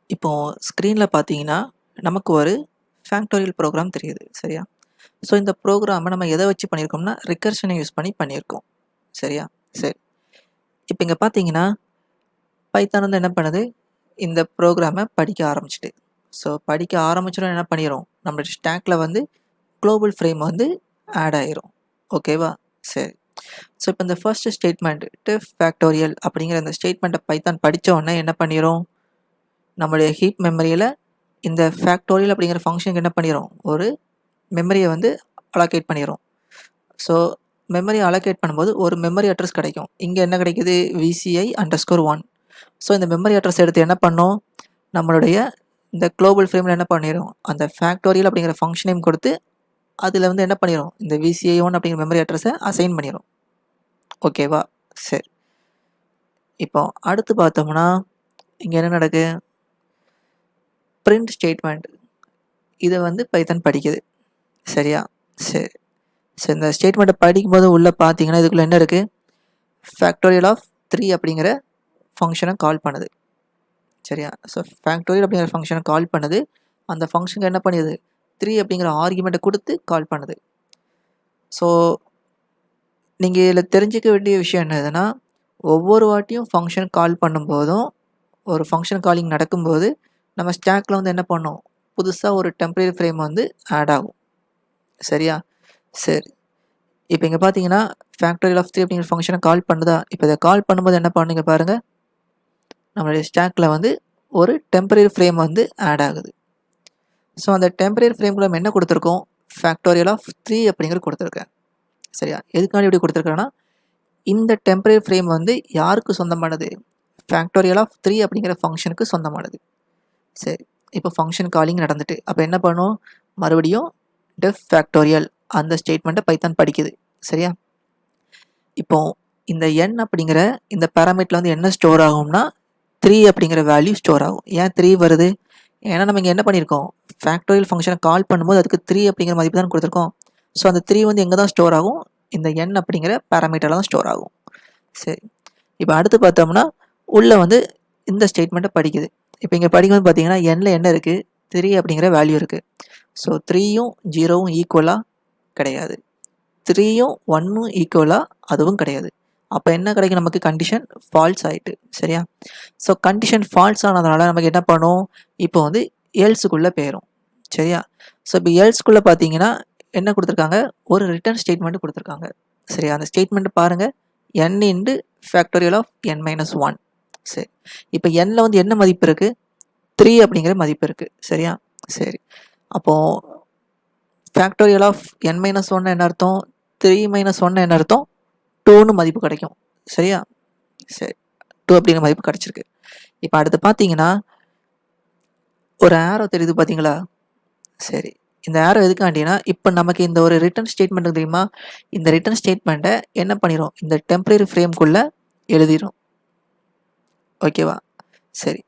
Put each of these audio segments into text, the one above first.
இப்போ ஸ்க்ரீன்ல பார்த்தீங்கன்னா, நமக்கு ஒரு ஃபேக்டோரியல் ப்ரோகிராம் தெரியுது. சரியா? ஸோ இந்த ப்ரோகிராம நம்ம எத வச்சு பண்ணியிருக்கோம்னா, ரிகர்ஷன யூஸ் பண்ணி பண்ணியிருக்கோம். சரியா? சரி. இப்ப இங்க பார்த்தீங்கன்னா, பைத்தான் வந்து என்ன பண்ணுது? இந்த ப்ரோகிராம படிக்க ஆரம்பிச்சுட்டு. ஸோ படிக்க ஆரம்பிச்சோனே என்ன பண்ணிரும்? நம்மளோட ஸ்டாக்ல வந்து குளோபல் ஃப்ரேம் வந்து ஆட் ஆயிரும். ஓகேவா? சரி. ஸோ இப்ப இந்த ஃபர்ஸ்ட் ஸ்டேட்மெண்ட் டிஃப் ஃபேக்டோரியல் அப்படிங்கிற அந்த ஸ்டேட்மெண்ட்ட பைத்தான் படிச்ச உடனே என்ன பண்ணிரும்? நம்மளுடைய ஹீப் மெமரியில இந்த ஃபேக்டோரியல் அப்படிங்கிற ஃபங்ஷனுக்கு என்ன பண்ணிரும்? ஒரு மெமரிய வந்து அலோகேட் பண்ணிரும். ஸோ மெமரி அலோகேட் பண்ணும்போது ஒரு மெமரி அட்ரஸ் கிடைக்கும். இங்க என்ன கிடைக்குது? VCI_1. ஸோ இந்த மெமரி அட்ரஸ் எடுத்து என்ன பண்ணும்? நம்மளுடைய இந்த குளோபல் ஃப்ரேம்ல என்ன பண்ணிரும்? அந்த ஃபேக்டோரியல் அப்படிங்கிற ஃபங்ஷன் நேம் கொடுத்து, அதுல வந்து என்ன பண்ணிரும்? இந்த VCI_1 அப்படிங்கிற மெமரி அட்ரஸ அசைன் பண்ணிரும். ஓகேவா? சரி. இப்போ அடுத்து பார்த்தோம்னா, இங்க என்ன நடக்கு? Print statement. இத வந்து பைத்தான் படிக்குது. சரியா? சரி. ஸோ இந்த ஸ்டேட்மெண்ட்ட படிக்கும்போது உள்ள பார்த்தீங்கன்னா, இதுக்குள்ள என்ன இருக்கு? ஃபேக்டோரியல் ஆஃப் 3 அப்படிங்கிற ஃபங்ஷன கால் பண்ணுது. சரியா? ஸோ ஃபேக்டோரியல் அப்படிங்கிற ஃபங்ஷன கால் பண்ணுது. அந்த ஃபங்ஷனுக்கு என்ன பண்ணுது? 3 அப்படிங்கிற ஆர்குமெண்ட்ட குடுத்து கால் பண்ணுது. ஸோ நீங்க இதுல தெரிஞ்சுக்க வேண்டிய விஷயம் என்னதுன்னா, ஒவ்வொரு வாட்டியும் ஃபங்ஷன் கால் பண்ணும்போதும், ஒரு ஃபங்ஷன் காலிங் நடக்கும்போது, நம்ம ஸ்டாக்ல வந்து என்ன பண்ணும்? புதுசா ஒரு டெம்பரரி ஃப்ரேம் வந்து ஆட் ஆகும். சரியா? சரி. இப்ப இங்க பார்த்தீங்கன்னா, ஃபேக்டோரியல் ஆஃப் 3 அப்படிங்கிற ஃபங்ஷன கால் பண்ணுதா? இப்ப இத கால் பண்ணும்போது என்ன பண்ணுங்க பாருங்க. நம்மளுடைய ஸ்டாக்ல வந்து ஒரு டெம்பரரி ஃப்ரேம் வந்து ஆட் ஆகுது. ஸோ அந்த டெம்பரரி ஃப்ரேம்குள்ள நம்ம என்ன குடுத்துருக்கோம்? ஃபேக்டோரியல் ஆஃப் 3 அப்படிங்கிறது குடுத்துருக்கேன். சரியா? எதுக்காண்டி இப்படி குடுத்துருக்கேன்னா, இந்த டெம்பரரி ஃப்ரேம் வந்து யாருக்கு சொந்தமானது? ஃபேக்டோரியல் ஆஃப் 3 அப்படிங்கிற ஃபங்ஷனுக்கு சொந்தமானது. சரி. இப்போ ஃபங்ஷன் காலிங் நடந்துட்டு. அப்ப என்ன பண்ணும்? மறுபடியும் டெஃப் ஃபேக்டோரியல் அந்த ஸ்டேட்மெண்ட்ட பைத்தான் படிக்குது. சரியா? இப்போ இந்த n அப்படிங்கிற இந்த பாராமீட்டர்ல வந்து என்ன ஸ்டோர் ஆகும்னா, 3 அப்படிங்கிற வேல்யூ ஸ்டோர் ஆகும். ஏன் 3 வருது? ஏன்னா நம்ம இங்க என்ன பண்ணியிருக்கோம்? ஃபேக்டோரியல் ஃபங்ஷன கால் பண்ணும்போது அதுக்கு 3 அப்படிங்கிற மதிப்பு தான் குடுத்துருக்கோம். ஸோ அந்த 3 வந்து எங்க தான் ஸ்டோர் ஆகும்? இந்த n அப்படிங்கிற பாராமீட்டர்ல தான் ஸ்டோர் ஆகும். சரி. இப்ப அடுத்து பார்த்தோம்னா, உள்ள வந்து இந்த ஸ்டேட்மெண்ட்ட படிக்குது. இப்ப இங்க படிக்கும்போது பார்த்தீங்கன்னா, nல என்ன இருக்கு? 3 அப்படிங்கிற வேல்யூ இருக்கு. ஸோ 3யும் 0வும் ஈக்குவலா? கிடையாது. 3யும் 1ம் ஈக்குவலா? அதுவும் கிடையாது. அப்ப என்ன கிடைக்கும் நமக்கு? கண்டிஷன் ஃபால்ஸ் ஆயிட்டு. சரியா? ஸோ கண்டிஷன் ஃபால்ஸ் ஆனதுனால நமக்கு என்ன பண்ணும்? இப்போ வந்து எல்ஸ்க்குள்ள போயிரும். சரியா? ஸோ இப்ப எல்ஸ்க்குள்ள பார்த்தீங்கன்னா, என்ன குடுத்துருக்காங்க? ஒரு ரிட்டர்ன் ஸ்டேட்மெண்ட் குடுத்துருக்காங்க. சரியா? அந்த ஸ்டேட்மெண்ட் பாருங்க. n into factorial of n-1. சரி. இப்ப nல வந்து என்ன மதிப்பு இருக்கு? 3 அப்படிங்கிற மதிப்பு இருக்கு. சரியா? சரி. அப்போ ஃபேக்டோரியல் ஆஃப் n-1 என்ன அர்த்தம்? 3 - 1 என்ன அர்த்தம்? 2ன்னு மதிப்பு கிடைக்கும். சரியா? சரி. 2 அப்படிங்கிற மதிப்பு கிடைச்சிருக்கு. இப்ப அடுத்து பார்த்தீங்கன்னா, ஒரு ஆரோ தெரியுது பார்த்தீங்களா? சரி. இந்த ஆரோ எதுக்காண்டினா, இப்ப நமக்கு இந்த ஒரு ரிட்டர்ன் ஸ்டேட்மெண்ட் இருக்கு தெரியுமா? இந்த ரிட்டர்ன் ஸ்டேட்மெண்ட்ட என்ன பண்ணிரும்? இந்த டெம்பரரி ஃப்ரேம்க்குள்ள எழுதிரும். ஓகேவா? சரி.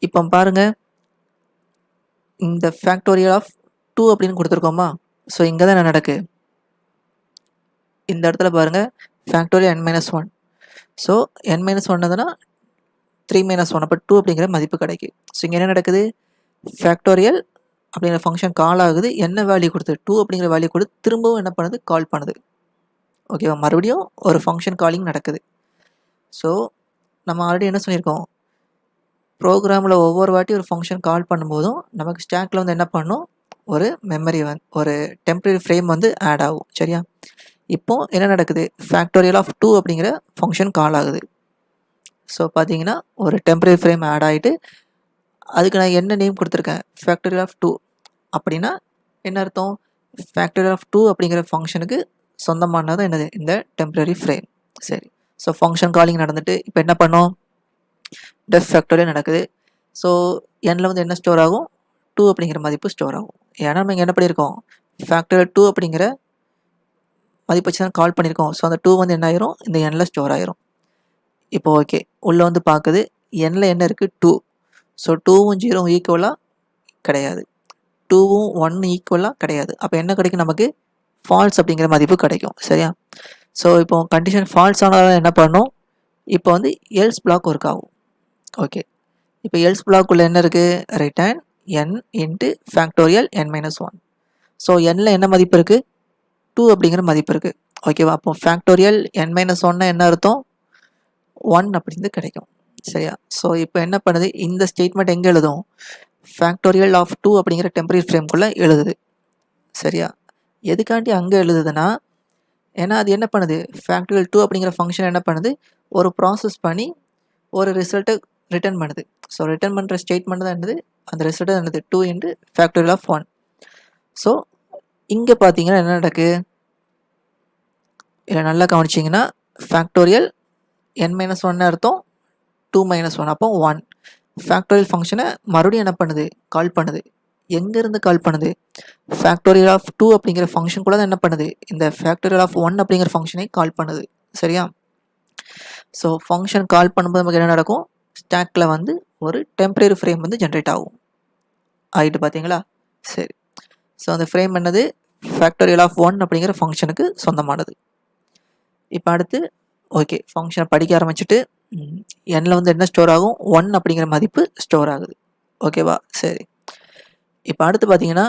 இப்ப பாருங்க. இந்த ஃபேக்டோரியல் ஆஃப் 2 அப்படின்னு குடுத்துருக்கோமா? ஸோ இங்க தான் என்ன நடக்கு? இந்த இடத்துல பாருங்க. Factorial n-1. ஸோ n-1 என்னதுன்னா 3 - 1 அப்ப 2 அப்படிங்கிற மதிப்பு கிடைக்கும். ஸோ இங்க என்ன நடக்குது? ஃபேக்டோரியல் அப்படிங்கிற ஃபங்ஷன் கால் ஆகுது. என்ன வேல்யூ குடுத்து? 2 அப்படிங்கிற வேல்யூ குடுத்து திரும்பவும் என்ன பண்ணுது? கால் பண்ணுது. ஓகேவா? மறுபடியும் ஒரு ஃபங்ஷன் காலிங் நடக்குது. ஸோ நம்ம ஆல்ரெடி என்ன சொல்லியிருக்கோம்? ப்ரோகிராம்ல ஒவ்வொரு வாட்டி ஒரு ஃபங்ஷன் கால் பண்ணும்போதும், நமக்கு ஸ்டாக்ல வந்து என்ன பண்ணும்? ஒரு மெமரி ஒரு டெம்பரரி ஃப்ரேம் வந்து ஆட் ஆகும். சரியா? இப்போ என்ன நடக்குது? ஃபேக்டோரியல் ஆஃப் 2 அப்படிங்கிற ஃபங்ஷன் கால் ஆகுது. ஸோ பார்த்தீங்கன்னா, ஒரு டெம்பரரி ஃப்ரேம் ஆட் ஆயிட்டு, அதுக்கு நான் என்ன நேம் குடுத்துருக்கேன்? ஃபேக்டோரியல் ஆஃப் 2 அப்படின்னா என்ன அர்த்தம்? ஃபேக்டோரியல் ஆஃப் 2 அப்படிங்கிற ஃபங்ஷனுக்கு சொந்தமானது என்னது? இந்த டெம்பரரி ஃப்ரேம். சரி. ஸோ ஃபங்ஷன் காலிங் நடந்துட்டு, இப்ப என்ன பண்ணும்? டெஃப் ஃபேக்டோரியல் நடக்குது. ஸோ nல வந்து என்ன ஸ்டோர் ஆகும்? 2 அப்படிங்கிற மதிப்பு ஸ்டோர் ஆகும். ஏன்னா நம்ம இங்க என்ன பண்ணியிருக்கோம்? ஃபேக்டோரியல் 2 அப்படிங்கிற மதிப்பு வச்சு தான் கால் பண்ணியிருக்கோம். ஸோ அந்த 2 வந்து என்ன ஆயிரும்? இந்த nல ஸ்டோர் ஆயிரும். இப்போ ஓகே. உள்ள வந்து பாக்குது. nல என்ன இருக்கு? 2. ஸோ 2வும் 0வும் ஈக்குவலா? கிடையாது. 2வும் 1 ஈக்குவலா? கிடையாது. அப்ப என்ன கிடைக்கும் நமக்கு? ஃபால்ஸ் அப்படிங்கிற மதிப்பு கிடைக்கும். சரியா? ஸோ இப்போ கண்டிஷன் ஃபால்ஸ் ஆனதால என்ன பண்ணும்? இப்போ வந்து எல்ஸ் பிளாக் ஒர்க் ஆகும். ஓகே. இப்போ எல்ஸ் பிளாக்குள்ளே என்ன இருக்குது? Return n into factorial n minus one. So எண்ணில் என்ன மதிப்பு இருக்குது? 2 அப்படிங்கிற மதிப்பு இருக்குது. ஓகேவா? அப்போ ஃபேக்டோரியல் n மைனஸ் ஒன்னா என்ன அர்த்தம்? 1 அப்படிங்கிறது கிடைக்கும். சரியா? ஸோ இப்போ என்ன பண்ணுது? இந்த ஸ்டேட்மெண்ட் எங்கே எழுதும்? ஃபேக்டோரியல் ஆஃப் 2 அப்படிங்கிற டெம்பரரி ஃப்ரேம்குள்ளே எழுதுது. சரியா? எதுக்காண்டி அங்கே எழுதுதுன்னா, ஏன்னா அது என்ன பண்ணுது? ஃபேக்டோரியல் 2 அப்படிங்கிற ஃபங்க்ஷன் என்ன பண்ணுது? ஒரு ப்ராசஸ் பண்ணி ஒரு ரிசல்ட்டை ரிட்டர்ன் பண்ணுது. ஸோ ரிட்டர்ன் பண்ணுற ஸ்டேட்மெண்ட் தான் என்னது? அந்த ரிசல்ட் தான் என்னது? 2 இன்ட்டு ஃபேக்டோரியல் ஆஃப் 1. ஸோ இங்கே பார்த்தீங்கன்னா என்ன நடக்கு? இதில் நல்லா கவனிச்சிங்கன்னா ஃபேக்டோரியல் n மைனஸ் ஒன்னு அர்த்தம் 2 மைனஸ் ஒன், அப்போ 1. ஃபேக்டோரியல் ஃபங்க்ஷனை மறுபடியும் என்ன பண்ணுது? கால் பண்ணுது. எங்கேருந்து கால் பண்ணுது? ஃபேக்டோரியல் ஆஃப் 2 அப்படிங்கிற ஃபங்க்ஷன் கூட தான் என்ன பண்ணுது? இந்த ஃபேக்டோரியல் ஆஃப் 1 அப்படிங்கிற ஃபங்க்ஷனை கால் பண்ணுது. சரியா? ஸோ ஃபங்க்ஷன் கால் பண்ணும்போது நமக்கு என்ன நடக்கும்? ஸ்டாக்கில் வந்து ஒரு டெம்பரரி ஃப்ரேம் வந்து ஜென்ரேட் ஆகும். ஆகிட்டு பார்த்தீங்களா? சரி. ஸோ அந்த ஃப்ரேம் என்னது? ஃபேக்டோரியல் ஆஃப் 1 அப்படிங்கிற ஃபங்க்ஷனுக்கு சொந்தமானது. இப்போ அடுத்து ஓகே, ஃபங்க்ஷனை படிக்க ஆரம்பிச்சுட்டு எண்ணில் வந்து என்ன ஸ்டோர் ஆகும்? 1 அப்படிங்கிற மதிப்பு ஸ்டோர் ஆகுது. ஓகேவா? சரி. இப்போ அடுத்து பார்த்தீங்கன்னா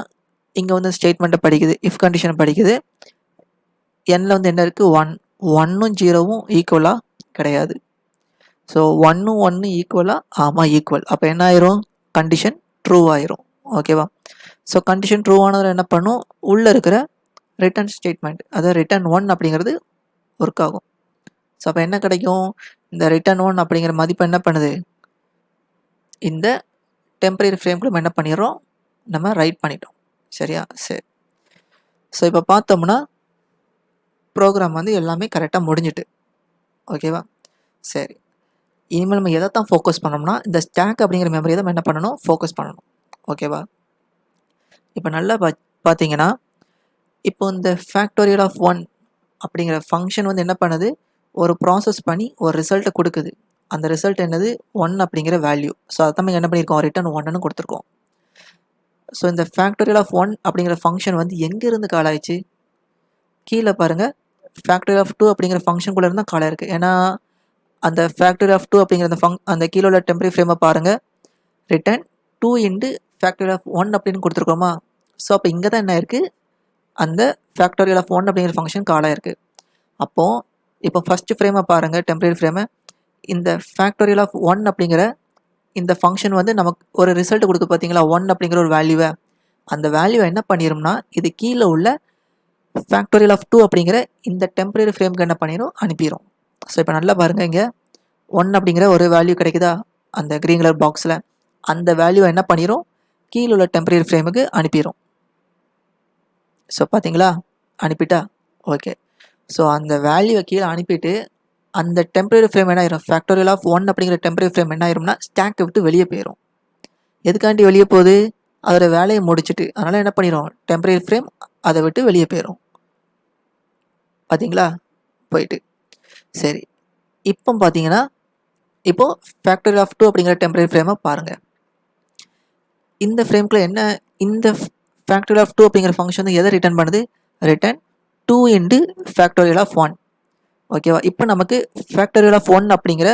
இங்கே வந்து ஸ்டேட்மெண்ட்டை படிக்குது, இஃப் கண்டிஷனை படிக்குது. எண்ணில் வந்து என்ன இருக்குது? 1. 1ம் 0வும் ஈக்குவலாக கிடையாது. ஸோ 1ம் 1 ஈக்குவலாக? ஆமாம், ஈக்குவல். அப்போ என்ன ஆயிரும்? கண்டிஷன் ட்ரூ ஆயிரும். ஓகேவா? ஸோ கண்டிஷன் ட்ரூ ஆனதில் என்ன பண்ணும்? உள்ளே இருக்கிற ரிட்டர்ன் ஸ்டேட்மெண்ட், அதாவது ரிட்டர்ன் 1 அப்படிங்கிறது ஒர்க் ஆகும். ஸோ அப்போ என்ன கிடைக்கும்? இந்த ரிட்டர்ன் 1 அப்படிங்கிற மதிப்பு என்ன பண்ணுது? இந்த டெம்பரரி ஃப்ரேம்குள்ள நம்ம என்ன பண்ணிடுறோம்? நம்ம ரைட் பண்ணிட்டோம். சரியா? சரி. ஸோ இப்போ பார்த்தோம்னா ப்ரோக்ராம் வந்து எல்லாமே கரெக்டாக முடிஞ்சிட்டு. ஓகேவா? சரி. இனிமேல் நம்ம எதை தான் ஃபோக்கஸ் பண்ணோம்னா இந்த ஸ்டாக் அப்படிங்கிற மெமரியை தான் நம்ம என்ன பண்ணணும்? ஃபோக்கஸ் பண்ணணும். ஓகேவா? இப்போ நல்லா பார்த்தீங்கன்னா இப்போ இந்த ஃபேக்டோரியல் ஆஃப் 1 அப்படிங்கிற ஃபங்க்ஷன் வந்து என்ன பண்ணுது? ஒரு ப்ராசஸ் பண்ணி ஒரு ரிசல்ட்டை கொடுக்குது. அந்த ரிசல்ட் என்னது? 1 அப்படிங்கிற வேல்யூ. ஸோ அதை நம்ம என்ன பண்ணியிருக்கோம்? ரிட்டர்ன் 1ன்னு கொடுத்துருக்கோம். ஸோ இந்த ஃபேக்டோரியல் ஆஃப் 1 அப்படிங்கிற ஃபங்க்ஷன் வந்து எங்கேருந்து கால் ஆயிடுச்சு? கீழே பாருங்கள், ஃபேக்டோரியல் ஆஃப் 2 அப்படிங்கிற ஃபங்க்ஷனுக்குள்ளே இருந்தால் கால் ஆயிருக்கு. ஏன்னா அந்த ஃபேக்டோரியல் ஆஃப் 2 அப்படிங்கிற அந்த கீழே உள்ள டெம்பரரி ஃப்ரேமை பாருங்கள், ரிட்டர்ன் 2 இன்ட்டு ஃபேக்டோரியல் ஆஃப் 1 அப்படின்னு கொடுத்துருக்கோமா? ஸோ அப்போ இங்கே தான் என்ன இருக்குது? அந்த ஃபேக்டோரியல் ஆஃப் 1 அப்படிங்கிற ஃபங்க்ஷன் கால் ஆயிருக்கு. அப்போது இப்போ ஃபஸ்ட்டு ஃப்ரேமை பாருங்கள், டெம்பரரி ஃப்ரேமை. இந்த ஃபேக்டோரியல் ஆஃப் 1 அப்படிங்கிற இந்த ஃபங்க்ஷன் வந்து நமக்கு ஒரு ரிசல்ட் கொடுத்து பார்த்தீங்களா? 1 அப்படிங்கிற ஒரு வேல்யூவை. அந்த வேல்யூவை என்ன பண்ணிடும்னா இது கீழே உள்ள ஃபேக்டோரியல் ஆஃப் 2 அப்படிங்கிற இந்த டெம்பரரி ஃப்ரேமுக்கு என்ன பண்ணிடும்? அனுப்பிடும். ஸோ இப்போ நல்லா பாருங்கள், இங்கே 1 அப்படிங்கிற ஒரு வேல்யூ கிடைக்குதா அந்த க்ரீன் கலர் பாக்ஸில்? அந்த வேல்யூவை என்ன பண்ணிடும்? கீழே உள்ள டெம்பரரி ஃப்ரேமுக்கு அனுப்பிடும். ஸோ பார்த்தீங்களா? அனுப்பிட்டா? ஓகே. ஸோ அந்த வேல்யூவை கீழே அனுப்பிட்டு அந்த டெம்பரரி ஃப்ரேம் என்ன ஆயிரும்? ஃபேக்டோரியல் ஆஃப் 1 அப்படிங்கிற டெம்பரரி ஃப்ரேம் என்ன ஆயிரும்னா ஸ்டாக்கை விட்டு வெளியே போயிடும். எதுக்காண்டி வெளியே போகுது? அதோட வேலையை முடிச்சுட்டு. அதனால் என்ன பண்ணிடும்? டெம்பரரி ஃப்ரேம் அதை விட்டு வெளியே போயிடும். பார்த்தீங்களா? போயிட்டு. சரி. இப்போ பார்த்தீங்கன்னா இப்போது ஃபேக்டோரியல் ஆஃப் 2 அப்படிங்கிற டெம்பரரி ஃப்ரேமை பாருங்கள். இந்த ஃப்ரேம்குள்ளே என்ன? இந்த ஃபேக்டோரியல் ஆஃப் 2 அப்படிங்கிற ஃபங்க்ஷன் எதை ரிட்டர்ன் பண்ணுது? Return 2 into factorial of 1. ஓகேவா? இப்போ நமக்கு ஃபேக்டோரியல் ஆஃப் 1 அப்படிங்கிற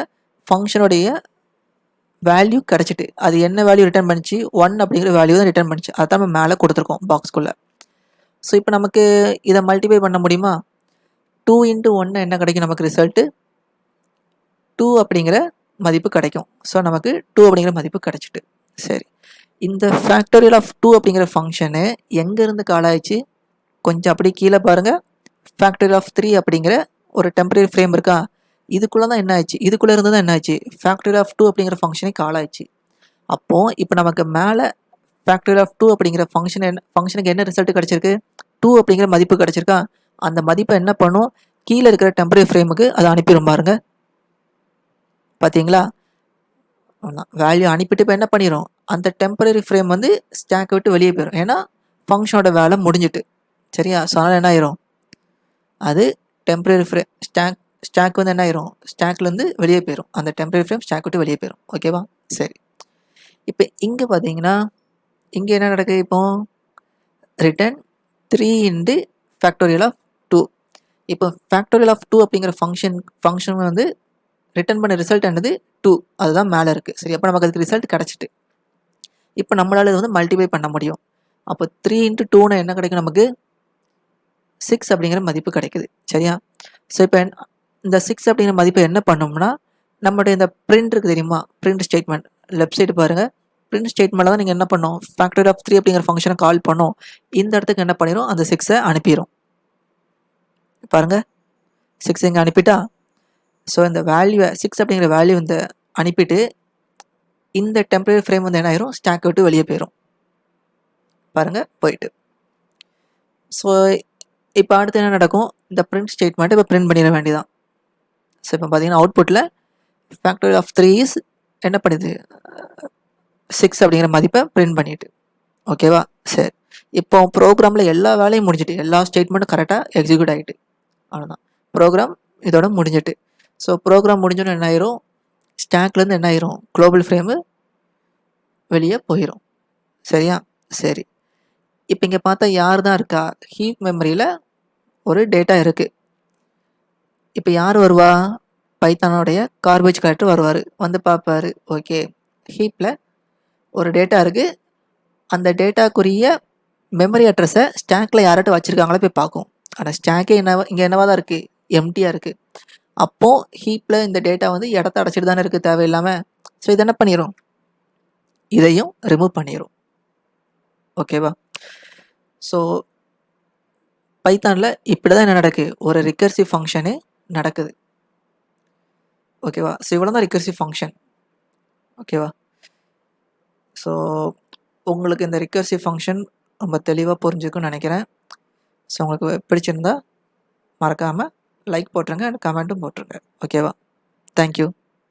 ஃபங்க்ஷனுடைய வேல்யூ கிடச்சிட்டு. அது என்ன வேல்யூ ரிட்டர்ன் பண்ணிச்சு? 1 அப்படிங்கிற வேல்யூ தான் ரிட்டர்ன் பண்ணிச்சு. அதை நம்ம மேலே கொடுத்துருக்கோம் பாக்ஸ்குள்ளே. ஸோ இப்போ நமக்கு இதை மல்டிப்ளை பண்ண முடியுமா? 2 இன்ட்டு 1 என்ன கிடைக்கும் நமக்கு ரிசல்ட்டு? 2 அப்படிங்கிற மதிப்பு கிடைக்கும். ஸோ நமக்கு 2 அப்படிங்கிற மதிப்பு கிடச்சிட்டு. சரி. இந்த ஃபேக்டோரியல் ஆஃப் 2 அப்படிங்கிற ஃபங்க்ஷனு எங்கேருந்து கால் ஆயிடுச்சு? கொஞ்சம் அப்படி கீழே பாருங்கள். ஃபேக்டோரியல் ஆஃப் 3 அப்படிங்கிற ஒரு டெம்பரரி ஃப்ரேம் இருக்கா? இதுக்குள்ளே தான் என்ன ஆச்சு? இதுக்குள்ளே இருந்து தான் என்ன ஆச்சு? ஃபேக்டோரியல் ஆஃப் 2 அப்படிங்கிற ஃபங்க்ஷனை கால் ஆயிடுச்சு. அப்போது இப்போ நமக்கு மேலே ஃபேக்டோரியல் ஆஃப் 2 அப்படிங்கிற ஃபங்க்ஷனுக்கு என்ன ரிசல்ட் கிடச்சிருக்கு? 2 அப்படிங்கிற மதிப்பு கிடச்சிருக்கா? அந்த மதிப்பை என்ன பண்ணும்? கீழே இருக்கிற டெம்பரரி ஃப்ரேமுக்கு அதை அனுப்பிடும் பாருங்க. பார்த்தீங்களா? வேல்யூ அனுப்பிட்டு இப்போ என்ன பண்ணிடும்? அந்த டெம்பரரி ஃப்ரேம் வந்து ஸ்டாக்கை விட்டு வெளியே போயிடும். ஏன்னா ஃபங்க்ஷனோட வேலை முடிஞ்சிட்டு. சரியா? ஸோ அதனால் என்ன ஆயிரும்? அது டெம்பரரி ஃப்ரேம் ஸ்டாக் வந்து என்ன ஆயிரும்? ஸ்டாக்லேருந்து வெளியே போயிடும். அந்த டெம்பரரி ஃப்ரேம் ஸ்டாக் விட்டு வெளியே போயிடும். ஓகேவா? சரி. இப்போ இங்கே பார்த்தீங்கன்னா இங்கே என்ன நடக்குது? இப்போ ரிட்டர்ன் 3 இன்ட்டு ஃபேக்டோரியல் ஆஃப் 2. இப்போ ஃபேக்டோரியல் ஆஃப் 2 அப்படிங்கிற ஃபங்க்ஷன் வந்து ரிட்டர்ன் பண்ண ரிசல்ட் என்னது 2, அதுதான் மேலே இருக்குது. சரி, அப்போ நமக்கு அதுக்கு ரிசல்ட் கிடச்சிட்டு இப்போ நம்மளால் இது வந்து மல்டிப்ளை பண்ண முடியும். அப்போ 3 × 2னா என்ன கிடைக்கும் நமக்கு? 6 அப்படிங்கிற மதிப்பு கிடைக்குது. சரியா? ஸோ இப்போ இந்த 6 அப்படிங்கிற மதிப்பை என்ன பண்ணோம்னா, நம்மளுடைய இந்த பிரிண்ட் இருக்குது தெரியுமா, பிரிண்ட் ஸ்டேட்மெண்ட் லெஃப்ட் சைடு பாருங்கள். பிரிண்ட் ஸ்டேட்மெண்ட்டில் தான் நீங்கள் என்ன பண்ணோம், ஃபேக்டரி ஆஃப் 3 அப்படிங்கிற ஃபங்க்ஷனை கால் பண்ணோம். இந்த இடத்துக்கு என்ன பண்ணிடும், அந்த 6ஐ அனுப்பிடும். பாருங்கள், 6 இங்கே அனுப்பிட்டா, ஸோ இந்த வேல்யூவை 6 அப்படிங்கிற வேல்யூ வந்து அனுப்பிட்டு இந்த டெம்பரரி ஃப்ரேம் வந்து என்ன ஆயிரும், ஸ்டாக் விட்டு வெளியே போயிடும். பாருங்கள், போயிட்டு. ஸோ இப்போ அடுத்து என்ன நடக்கும், இந்த பிரிண்ட் ஸ்டேட்மெண்ட்டை இப்போ பிரிண்ட் பண்ணிட வேண்டியதான். ஸோ இப்போ பார்த்தீங்கன்னா அவுட்புட்டில் ஃபேக்டரி ஆஃப் 3 இஸ் என்ன பண்ணுது, 6 அப்படிங்கிற மதிப்பை பிரிண்ட் பண்ணிட்டு. ஓகேவா? சரி, இப்போ ப்ரோக்ராமில் எல்லா வேலையும் முடிஞ்சிட்டு, எல்லா ஸ்டேட்மெண்ட்டும் கரெக்டாக எக்ஸிக்யூட் ஆகிட்டு, அவ்வளோதான், ப்ரோக்ராம் இதோட முடிஞ்சிட்டு. ஸோ ப்ரோக்ராம் முடிஞ்சோன்னு என்ன ஆயிரும், ஸ்டாக்லேருந்து என்ன ஆயிரும், குளோபல் ஃப்ரேமு வெளியே போயிடும். சரியா? சரி, இப்போ இங்கே பார்த்தா யார் தான் இருக்கா, ஹீப் மெமரியில் ஒரு டேட்டா இருக்குது. இப்போ யார் வருவா, பைத்தானோடைய கார்பேஜ் கலெக்டர் வருவார், வந்து பார்ப்பார். ஓகே, ஹீப்பில் ஒரு டேட்டா இருக்குது, அந்த டேட்டாக்குரிய மெமரி அட்ரஸை ஸ்டாக்கில் யார்கிட்ட வச்சுருக்காங்களோ போய் பார்க்கும். ஆனால் ஸ்டாக்கே இங்கே என்னவா தான் இருக்குது, எம்டியாக இருக்குது. அப்போது ஹீப்பில் இந்த டேட்டா வந்து இடத்த அடைச்சிட்டு தானே இருக்குது தேவையில்லாமல். ஸோ இது என்ன பண்ணிடும், இதையும் ரிமூவ் பண்ணிடும். ஓகேவா? ஸோ பைத்தானில் இப்படி தான் என்ன நடக்குது, ஒரு ரிகர்சிவ் ஃபங்க்ஷனு நடக்குது. ஓகேவா? ஸோ இவ்வளோ தான் ரிகர்சிவ் ஃபங்க்ஷன். ஓகேவா? ஸோ உங்களுக்கு இந்த ரிகர்சிவ் ஃபங்க்ஷன் ரொம்ப தெளிவாக புரிஞ்சுக்குன்னு நினைக்கிறேன். ஸோ உங்களுக்கு பிடிச்சிருந்தா மறக்காமல் லைக் போட்டுருங்க அண்ட் கமெண்ட்டும் போட்டுருங்க. ஓகேவா? தேங்க்யூ.